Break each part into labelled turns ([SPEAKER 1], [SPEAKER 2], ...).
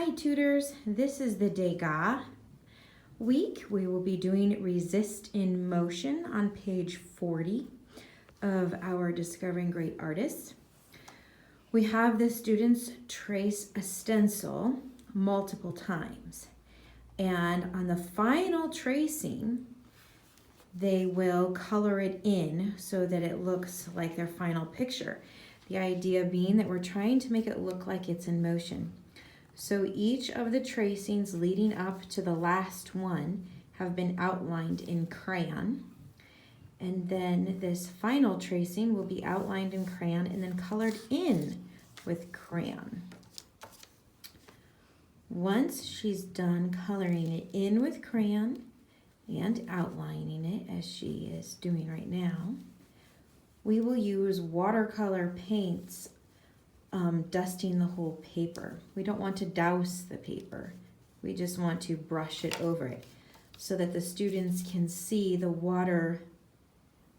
[SPEAKER 1] Hi tutors, this is the Degas week. We will be doing Resist in Motion on page 40 of our Discovering Great Artists. We have the students trace a stencil multiple times, and on the final tracing they will color it in so that it looks like their final picture. The idea being that we're trying to make it look like it's in motion. So each of the tracings leading up to the last one have been outlined in crayon. And then this final tracing will be outlined in crayon and then colored in with crayon. Once she's done coloring it in with crayon and outlining it as she is doing right now, we will use watercolor paints dusting the whole paper. We don't want to douse the paper. We just want to brush it over it so that the students can see the water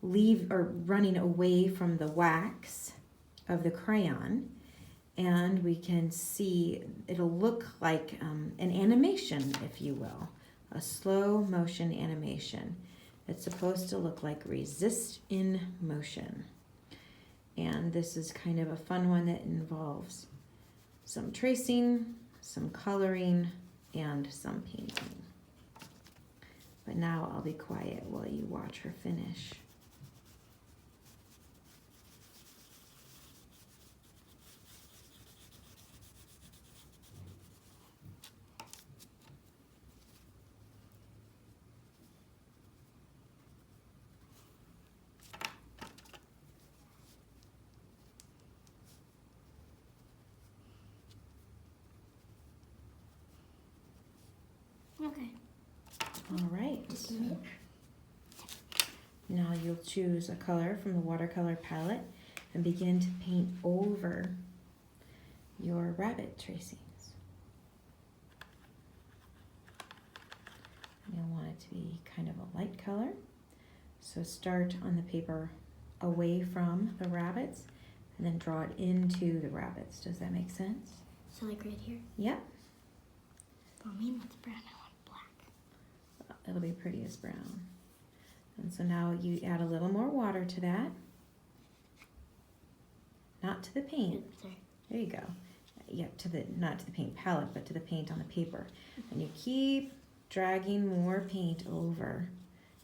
[SPEAKER 1] running away from the wax of the crayon, and we can see it'll look like an animation, if you will, a slow motion animation. It's supposed to look like Resist in Motion. And this is kind of a fun one that involves some tracing, some coloring, and some painting. But now I'll be quiet while you watch her finish.
[SPEAKER 2] Okay.
[SPEAKER 1] All right. So now you'll choose a color from the watercolor palette and begin to paint over your rabbit tracings. You'll want it to be kind of a light color. So start on the paper away from the rabbits and then draw it into the rabbits. Does that make sense?
[SPEAKER 2] So like right here?
[SPEAKER 1] Yep.
[SPEAKER 2] For me, that's brown. I want black.
[SPEAKER 1] It'll be pretty as brown. And so now you add a little more water to that. Not to the paint.
[SPEAKER 2] Sorry.
[SPEAKER 1] There you go. Yeah, not to the paint palette, but to the paint on the paper. And you keep dragging more paint over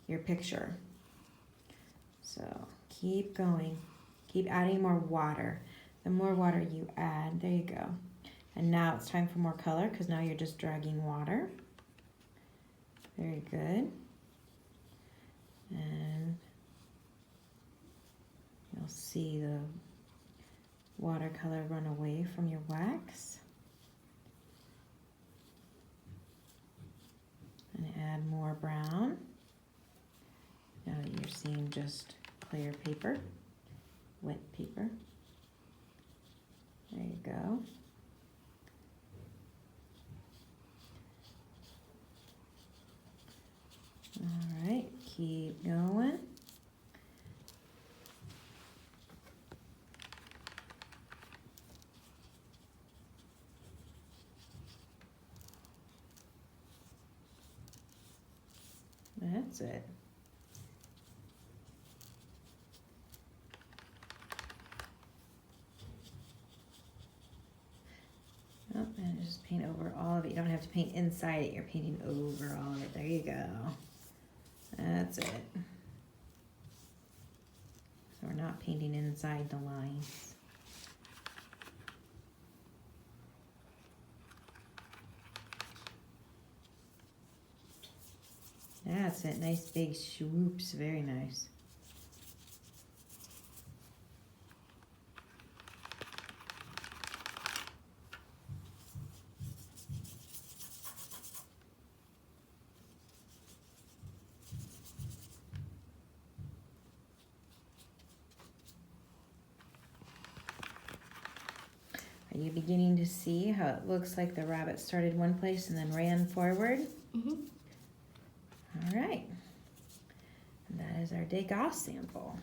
[SPEAKER 1] your picture. So keep going. Keep adding more water. The more water you add, there you go. And now it's time for more color because now you're just dragging water. Very good. And you'll see the watercolor run away from your wax. And add more brown. Now that you're seeing just clear paper, wet paper. There you go. All right, keep going. That's it. Oh, and just paint over all of it. You don't have to paint inside it. You're painting over all of it. There you go. That's it. So we're not painting inside the lines. That's it. Nice big swoops. Very nice. Are you beginning to see how it looks like the rabbit started one place and then ran forward?
[SPEAKER 2] Mm-hmm.
[SPEAKER 1] All right. And that is our Degas sample.